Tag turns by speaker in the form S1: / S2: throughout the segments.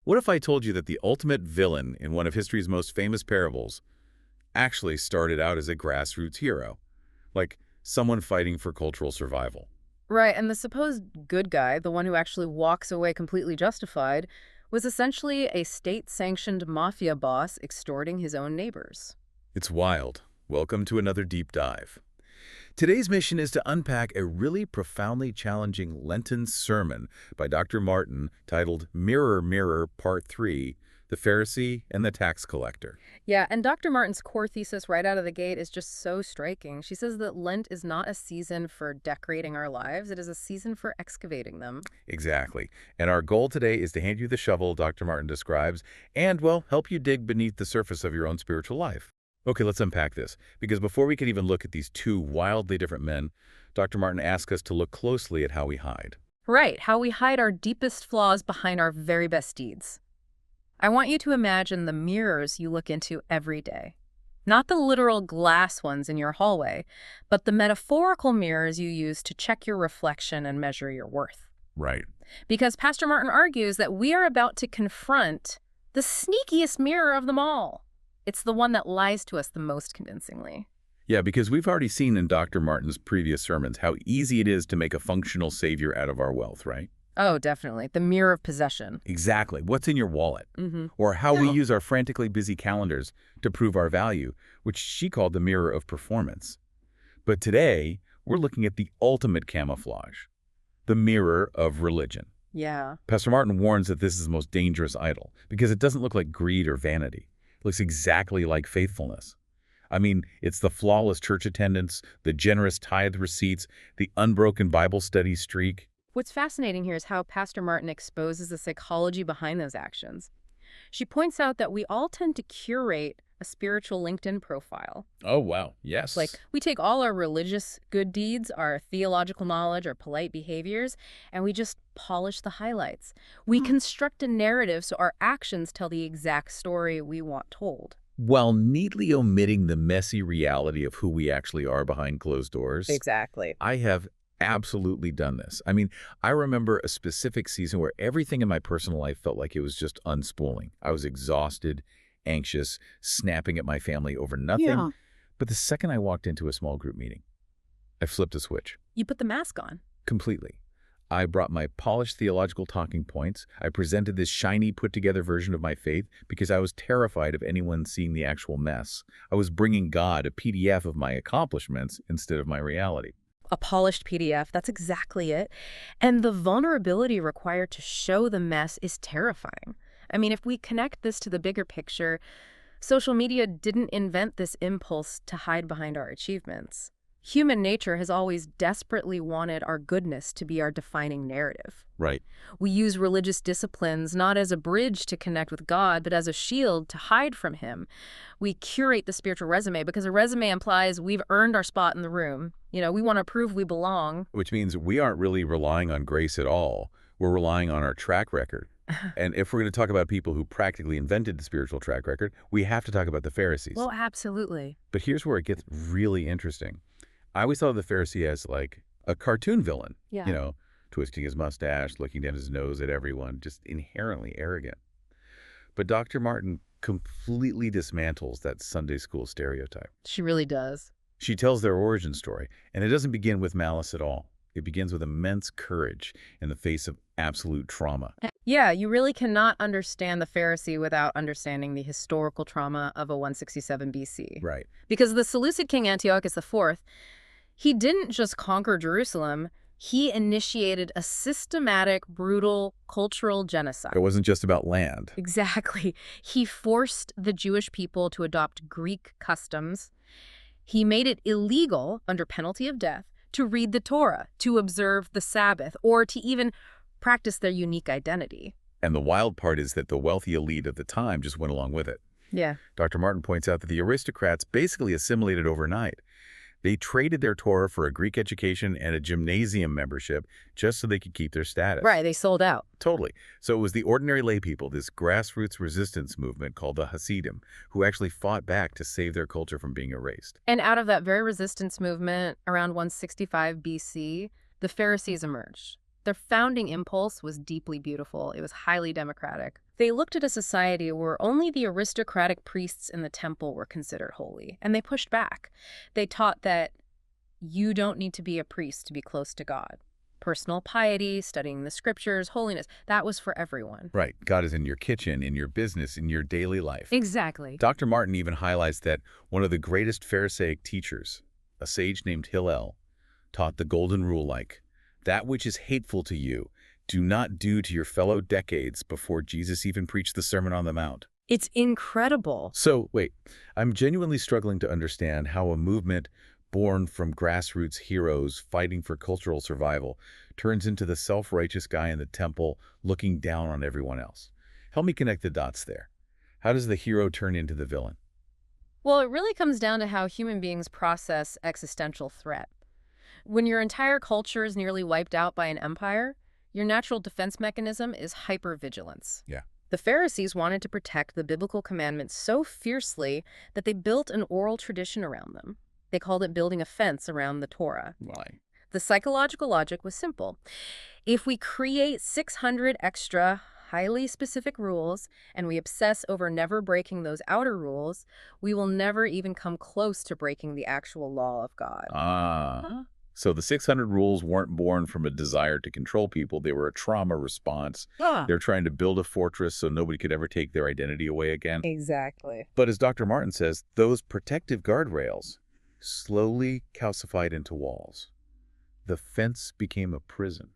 S1: What if I told you that the ultimate villain in one of history's most famous parables actually started out as a grassroots hero, like someone fighting for cultural survival?
S2: Right, and the supposed good guy, the one who actually walks away completely justified, was essentially a state-sanctioned mafia boss extorting his own neighbors.
S1: It's wild. Welcome to another deep dive. Today's mission is to unpack a really profoundly challenging Lenten sermon by Dr. Martin titled Mirror, Mirror, Part 3, The Pharisee and the Tax Collector.
S2: Yeah, and Dr. Martin's core thesis right out of the gate is just so striking. She says that Lent is not a season for decorating our lives, it is a season for excavating them.
S1: Exactly. And our goal today is to hand you the shovel Dr. Martin describes and, well, help you dig beneath the surface of your own spiritual life. Okay, let's unpack this, because before we can even look at these two wildly different men, Dr. Martin asks us to look closely at how we hide.
S2: Right, how we hide our deepest flaws behind our very best deeds. I want you to imagine the mirrors you look into every day. Not the literal glass ones in your hallway, but the metaphorical mirrors you use to check your reflection and measure your worth.
S1: Right.
S2: Because Pastor Martin argues that we are about to confront the sneakiest mirror of them all. It's the one that lies to us the most convincingly.
S1: Yeah, because we've already seen in Dr. Martin's previous sermons how easy it is to make a functional savior out of our wealth, right?
S2: Oh, definitely. The mirror of possession.
S1: Exactly. What's in your wallet?
S2: Mm-hmm.
S1: Or how we
S2: Yeah.
S1: use our frantically busy calendars to prove our value, which she called the mirror of performance. But today, we're looking at the ultimate camouflage, the mirror of religion.
S2: Yeah.
S1: Pastor Martin warns that this is the most dangerous idol because it doesn't look like greed or vanity. It looks exactly like faithfulness. I mean, it's the flawless church attendance, the generous tithe receipts, the unbroken Bible study streak.
S2: What's fascinating here is how Pastor Martin exposes the psychology behind those actions. She points out that we all tend to curate a spiritual LinkedIn profile.
S1: Oh, wow. Yes.
S2: Like, we take all our religious good deeds, our theological knowledge, our polite behaviors, and we just polish the highlights. We construct a narrative so our actions tell the exact story we want told.
S1: while neatly omitting the messy reality of who we actually are behind closed doors.
S2: Exactly.
S1: I have absolutely done this. I mean, I remember a specific season where everything in my personal life felt like it was just unspooling. I was exhausted, anxious, snapping at my family over nothing.
S2: Yeah.
S1: But the second I walked into a small group meeting, I flipped a switch
S2: You put the mask on.
S1: completely. I brought my polished theological talking points. I presented this shiny, put-together version of my faith because I was terrified of anyone seeing the actual mess. I was bringing God a PDF of my accomplishments instead of my reality.
S2: A polished PDF, that's exactly it. And the vulnerability required to show the mess is terrifying. I mean, if we connect this to the bigger picture, social media didn't invent this impulse to hide behind our achievements. Human nature has always desperately wanted our goodness to be our defining narrative.
S1: Right.
S2: We use religious disciplines not as a bridge to connect with God, but as a shield to hide from Him. We curate the spiritual resume because a resume implies we've earned our spot in the room. You know, we want to prove we belong.
S1: Which means we aren't really relying on grace at all. We're relying on our track record. And if we're going to talk about people who practically invented the spiritual track record, we have to talk about the Pharisees.
S2: Well, absolutely.
S1: But here's where it gets really interesting. I always thought of the Pharisee as like a cartoon villain,
S2: Yeah.
S1: you know, twisting his mustache, looking down his nose at everyone, just inherently arrogant. But Dr. Martin completely dismantles that Sunday school stereotype.
S2: She really does.
S1: She tells their origin story, and it doesn't begin with malice at all. It begins with immense courage in the face of absolute trauma.
S2: Yeah, you really cannot understand the Pharisee without understanding the historical trauma of a 167 BC.
S1: Right.
S2: Because the Seleucid king Antiochus IV, he didn't just conquer Jerusalem, he initiated a systematic, brutal cultural genocide.
S1: It wasn't just about land.
S2: Exactly. He forced the Jewish people to adopt Greek customs. He made it illegal, under penalty of death, to read the Torah, to observe the Sabbath, or to even practice their unique identity.
S1: And the wild part is that the wealthy elite of the time just went along with it.
S2: Yeah.
S1: Dr. Martin points out that the aristocrats basically assimilated overnight. They traded their Torah for a Greek education and a gymnasium membership just so they could keep their status.
S2: Right, they sold out.
S1: Totally. So it was the ordinary laypeople, this grassroots resistance movement called the Hasidim, who actually fought back to save their culture from being erased.
S2: And out of that very resistance movement, around 165 BC, the Pharisees emerged. Their founding impulse was deeply beautiful. It was highly democratic. They looked at a society where only the aristocratic priests in the temple were considered holy, and they pushed back. They taught that you don't need to be a priest to be close to God. Personal piety, studying the scriptures, holiness, that was for everyone.
S1: Right. God is in your kitchen, in your business, in your daily life.
S2: Exactly.
S1: Dr. Martin even highlights that one of the greatest Pharisaic teachers, a sage named Hillel, taught the golden rule like, that which is hateful to you, do not do to your fellow decades before Jesus even preached the Sermon on the Mount.
S2: It's incredible.
S1: So, wait, I'm genuinely struggling to understand how a movement born from grassroots heroes fighting for cultural survival turns into the self-righteous guy in the temple looking down on everyone else. Help me connect the dots there. How does the hero turn into the villain?
S2: Well, it really comes down to how human beings process existential threat. When your entire culture is nearly wiped out by an empire, your natural defense mechanism is hypervigilance.
S1: Yeah.
S2: The Pharisees wanted to protect the biblical commandments so fiercely that they built an oral tradition around them. They called it building a fence around the Torah.
S1: Why?
S2: The psychological logic was simple. If we create 600 extra, highly specific rules, and we obsess over never breaking those outer rules, we will never even come close to breaking the actual law of God.
S1: So the 600 rules weren't born from a desire to control people. They were a trauma response. They're trying to build a fortress so nobody could ever take their identity away again.
S2: Exactly.
S1: But as Dr. Martin says, those protective guardrails slowly calcified into walls. The fence became a prison.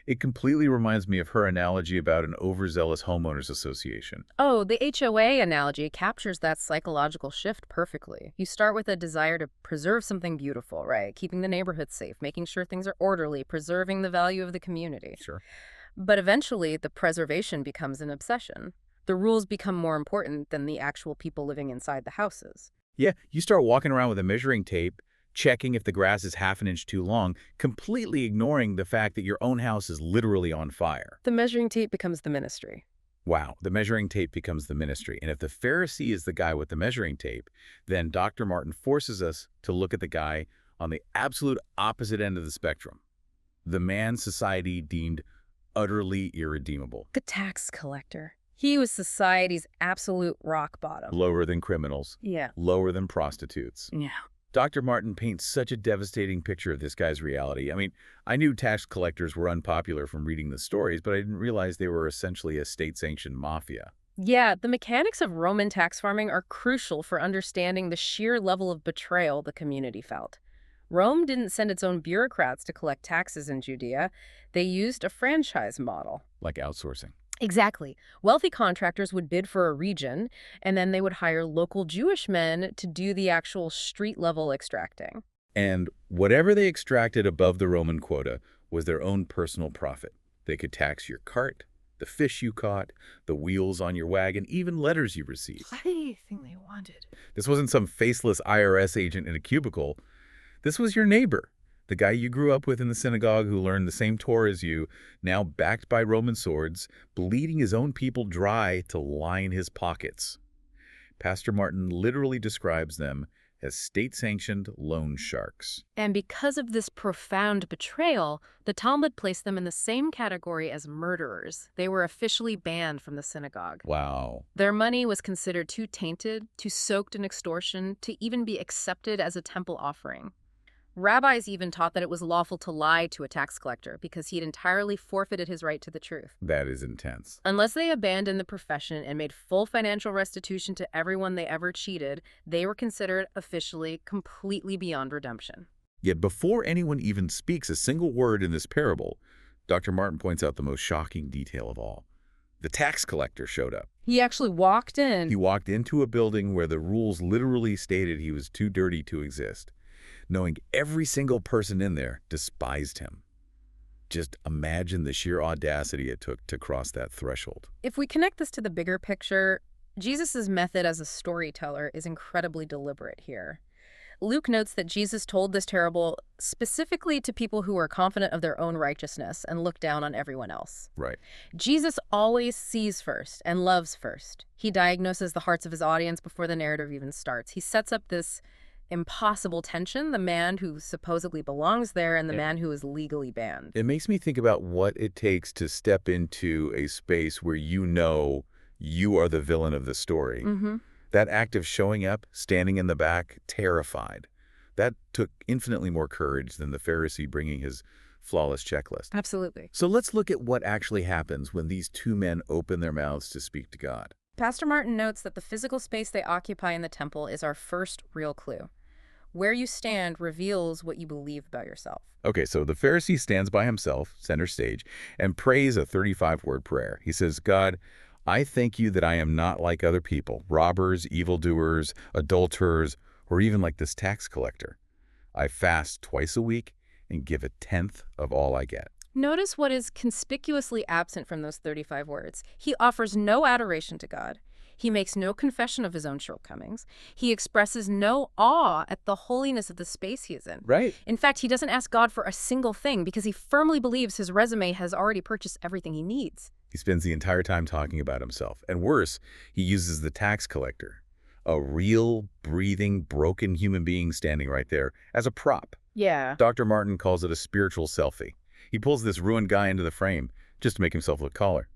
S1: It completely reminds me of her analogy about an overzealous homeowners association.
S2: Oh, the HOA analogy captures that psychological shift perfectly. You start with a desire to preserve something beautiful, right? Keeping the neighborhood safe, making sure things are orderly, preserving the value of the community.
S1: Sure.
S2: But eventually, the preservation becomes an obsession. The rules become more important than the actual people living inside the houses.
S1: Yeah, you start walking around with a measuring tape, checking if the grass is half an inch too long, completely ignoring the fact that your own house is literally on fire.
S2: The measuring tape becomes the ministry.
S1: Wow, the measuring tape becomes the ministry. And if the Pharisee is the guy with the measuring tape, then Dr. Martin forces us to look at the guy on the absolute opposite end of the spectrum. The man society deemed utterly irredeemable.
S2: The tax collector. He was society's absolute rock bottom.
S1: Lower than criminals.
S2: Yeah.
S1: Lower than prostitutes.
S2: Yeah.
S1: Dr. Martin paints such a devastating picture of this guy's reality. I mean, I knew tax collectors were unpopular from reading the stories, but I didn't realize they were essentially a state-sanctioned mafia.
S2: Yeah, the mechanics of Roman tax farming are crucial for understanding the sheer level of betrayal the community felt. Rome didn't send its own bureaucrats to collect taxes in Judea. They used a franchise model.
S1: Like outsourcing.
S2: Exactly. Wealthy contractors would bid for a region, and then they would hire local Jewish men to do the actual street-level extracting.
S1: And whatever they extracted above the Roman quota was their own personal profit. They could tax your cart, the fish you caught, the wheels on your wagon, even letters you received.
S2: Anything they wanted.
S1: This wasn't some faceless IRS agent in a cubicle. This was your neighbor, the guy you grew up with in the synagogue who learned the same Torah as you, now backed by Roman swords, bleeding his own people dry to line his pockets. Pastor Martin literally describes them as state-sanctioned loan sharks.
S2: And because of this profound betrayal, the Talmud placed them in the same category as murderers. They were officially banned from the synagogue.
S1: Wow.
S2: Their money was considered too tainted, too soaked in extortion, to even be accepted as a temple offering. Rabbis even taught that it was lawful to lie to a tax collector because he'd entirely forfeited his right to the truth.
S1: That is intense.
S2: Unless they abandoned the profession and made full financial restitution to everyone they ever cheated, they were considered officially completely beyond redemption.
S1: Yet before anyone even speaks a single word in this parable, Dr. Martin points out the most shocking detail of all. The tax collector showed up.
S2: He actually walked in.
S1: He walked into a building where the rules literally stated he was too dirty to exist, knowing every single person in there despised him. Just imagine the sheer audacity it took to cross that threshold.
S2: If we connect this to the bigger picture, Jesus' method as a storyteller is incredibly deliberate here. Luke notes that Jesus told this parable specifically to people who were confident of their own righteousness and looked down on everyone else.
S1: Right.
S2: Jesus always sees first and loves first. He diagnoses the hearts of his audience before the narrative even starts. He sets up this impossible tension, the man who supposedly belongs there and the
S1: Yeah.
S2: man who is legally banned.
S1: It makes me think about what it takes to step into a space where you know you are the villain of the story.
S2: Mm-hmm.
S1: That act of showing up, standing in the back, terrified, that took infinitely more courage than the Pharisee bringing his flawless checklist.
S2: Absolutely.
S1: So let's look at what actually happens when these two men open their mouths to speak to God.
S2: Pastor Martin notes that the physical space they occupy in the temple is our first real clue. Where you stand reveals what you believe about yourself.
S1: Okay, so the Pharisee stands by himself, center stage, and prays a 35-word prayer. He says, God, I thank you that I am not like other people, robbers, evildoers, adulterers, or even like this tax collector. I fast twice a week and give a tenth of all I get.
S2: Notice what is conspicuously absent from those 35 words. He offers no adoration to God. He makes no confession of his own shortcomings. He expresses no awe at the holiness of the space he is in.
S1: Right.
S2: In fact, he doesn't ask God for a single thing because he firmly believes his resume has already purchased everything he needs.
S1: He spends the entire time talking about himself. And worse, he uses the tax collector, a real, breathing, broken human being standing right there, as a prop.
S2: Yeah.
S1: Dr. Martin calls it a spiritual selfie. He pulls this ruined guy into the frame just to make himself look taller.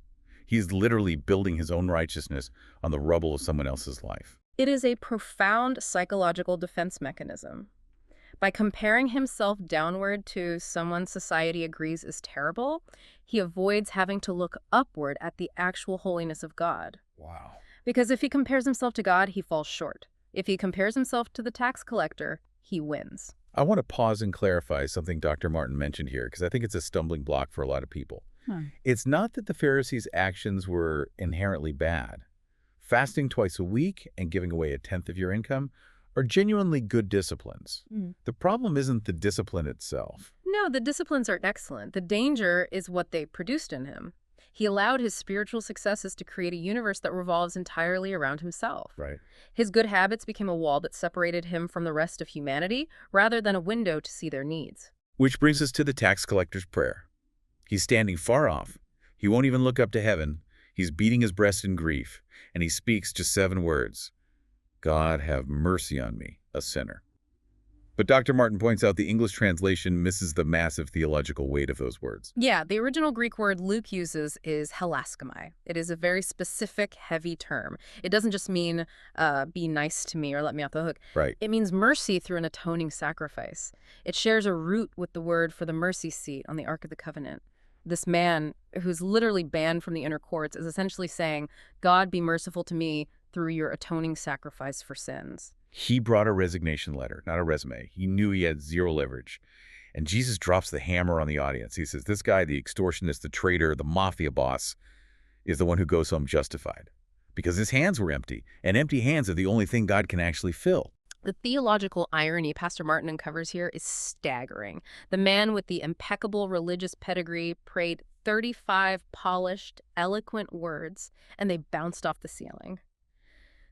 S1: He's literally building his own righteousness on the rubble of someone else's life.
S2: It is a profound psychological defense mechanism. By comparing himself downward to someone society agrees is terrible, he avoids having to look upward at the actual holiness of God.
S1: Wow.
S2: Because if he compares himself to God, he falls short. If he compares himself to the tax collector, he wins.
S1: I want to pause and clarify something Dr. Martin mentioned here, because I think it's a stumbling block for a lot of people. It's not that the Pharisees' actions were inherently bad. Fasting twice a week and giving away a tenth of your income are genuinely good disciplines. The problem isn't the discipline itself.
S2: No, the disciplines are excellent. The danger is what they produced in him. He allowed his spiritual successes to create a universe that revolves entirely around himself.
S1: Right.
S2: His good habits became a wall that separated him from the rest of humanity rather than a window to see their needs.
S1: Which brings us to the tax collector's prayer. He's standing far off. He won't even look up to heaven. He's beating his breast in grief, and he speaks just 7 words. God, have mercy on me, a sinner. But Dr. Martin points out the English translation misses the massive theological weight of those words.
S2: Yeah, the original Greek word Luke uses is hilaskomai. It is a very specific, heavy term. It doesn't just mean be nice to me or let me off the hook.
S1: Right.
S2: It means mercy through an atoning sacrifice. It shares a root with the word for the mercy seat on the Ark of the Covenant. This man, who's literally banned from the inner courts, is essentially saying, God, be merciful to me through your atoning sacrifice for sins.
S1: He brought a resignation letter, not a resume. He knew he had 0 leverage. And Jesus drops the hammer on the audience. He says, this guy, the extortionist, the traitor, the mafia boss, is the one who goes home justified. Because his hands were empty, and empty hands are the only thing God can actually fill.
S2: The theological irony Pastor Martin uncovers here is staggering. The man with the impeccable religious pedigree prayed 35 polished, eloquent words, and they bounced off the ceiling.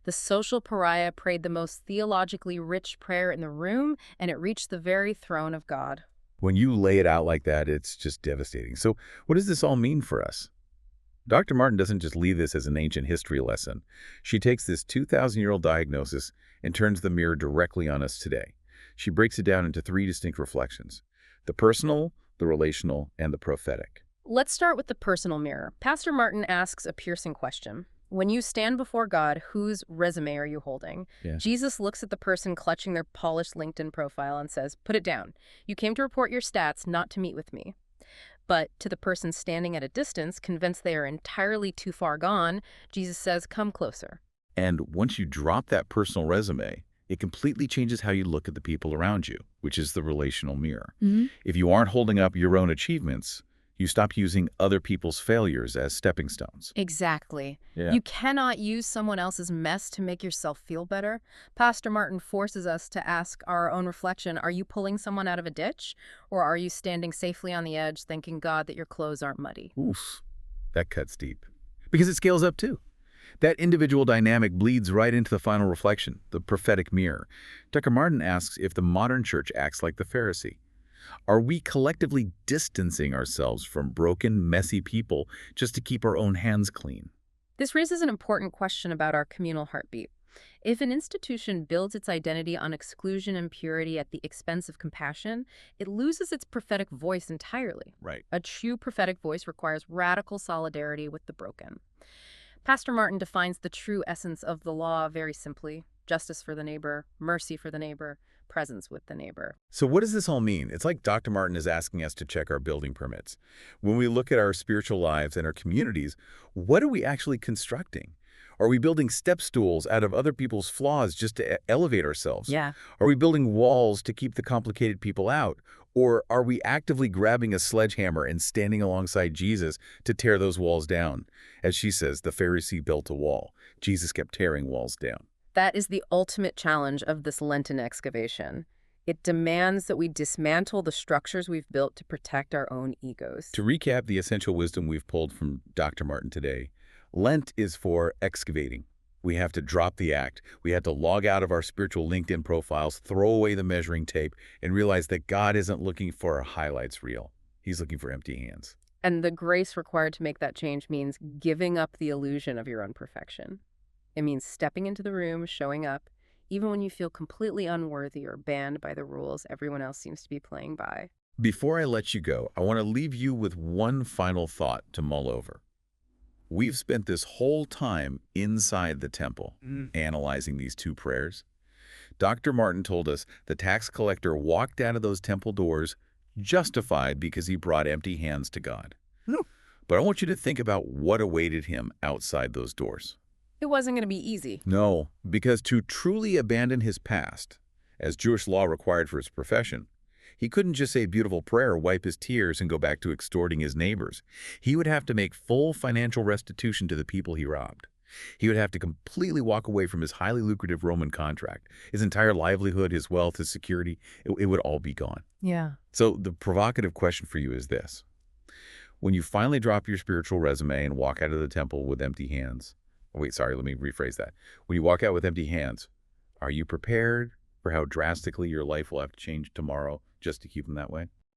S2: The social pariah prayed the most theologically rich prayer in the room, and it reached the very throne of God.
S1: When you lay it out like that, it's just devastating. So what does this all mean for us? Dr. Martin doesn't just leave this as an ancient history lesson. She takes this 2,000-year-old diagnosis and turns the mirror directly on us today. She breaks it down into 3 distinct reflections: the personal, the relational, and the prophetic.
S2: Let's start with the personal mirror. Pastor Martin asks a piercing question. When you stand before God, whose resume are you holding?
S1: Yeah.
S2: Jesus looks at the person clutching their polished LinkedIn profile and says, put it down. You came to report your stats, not to meet with me. But to the person standing at a distance, convinced they are entirely too far gone, Jesus says, come closer.
S1: And once you drop that personal resume, it completely changes how you look at the people around you, which is the relational mirror. If you aren't holding up your own achievements, you stop using other people's failures as stepping stones.
S2: Exactly.
S1: Yeah.
S2: You cannot use someone else's mess to make yourself feel better. Pastor Martin forces us to ask our own reflection, are you pulling someone out of a ditch? Or are you standing safely on the edge thanking God that your clothes aren't muddy?
S1: Oof, that cuts deep. Because it scales up too. That individual dynamic bleeds right into the final reflection, the prophetic mirror. Dr. Martin asks if the modern church acts like the Pharisee. Are we collectively distancing ourselves from broken, messy people just to keep our own hands clean?
S2: This raises an important question about our communal heartbeat. If an institution builds its identity on exclusion and purity at the expense of compassion, it loses its prophetic voice entirely.
S1: Right.
S2: A true prophetic voice requires radical solidarity with the broken. Pastor Martin defines the true essence of the law very simply: justice for the neighbor, mercy for the neighbor, presence with the neighbor.
S1: So what does this all mean? It's like Dr. Martin is asking us to check our building permits. When we look at our spiritual lives and our communities, what are we actually constructing? Are we building step stools out of other people's flaws just to elevate ourselves?
S2: Yeah.
S1: Are we building walls to keep the complicated people out? Or are we actively grabbing a sledgehammer and standing alongside Jesus to tear those walls down? As she says, the Pharisee built a wall. Jesus kept tearing walls down.
S2: That is the ultimate challenge of this Lenten excavation. It demands that we dismantle the structures we've built to protect our own egos.
S1: To recap the essential wisdom we've pulled from Dr. Martin today, Lent is for excavating. We have to drop the act. We have to log out of our spiritual LinkedIn profiles, throw away the measuring tape, and realize that God isn't looking for a highlights reel. He's looking for empty hands.
S2: And the grace required to make that change means giving up the illusion of your own perfection. It means stepping into the room, showing up, even when you feel completely unworthy or banned by the rules everyone else seems to be playing by.
S1: Before I let you go, I want to leave you with one final thought to mull over. We've spent this whole time inside the temple, analyzing these two prayers. Dr. Martin told us the tax collector walked out of those temple doors justified because he brought empty hands to God.
S3: No.
S1: But I want you to think about what awaited him outside those doors.
S2: It wasn't going to be easy.
S1: No, because to truly abandon his past, as Jewish law required for his profession, he couldn't just say a beautiful prayer, wipe his tears, and go back to extorting his neighbors. He would have to make full financial restitution to the people he robbed. He would have to completely walk away from his highly lucrative Roman contract. His entire livelihood, his wealth, his security, it would all be gone.
S2: Yeah.
S1: So the provocative question for you is this. When you finally drop your spiritual resume and walk out of the temple with empty hands, wait, sorry, let me rephrase that. When you walk out with empty hands, are you prepared for how drastically your life will have to change tomorrow just to keep them that way?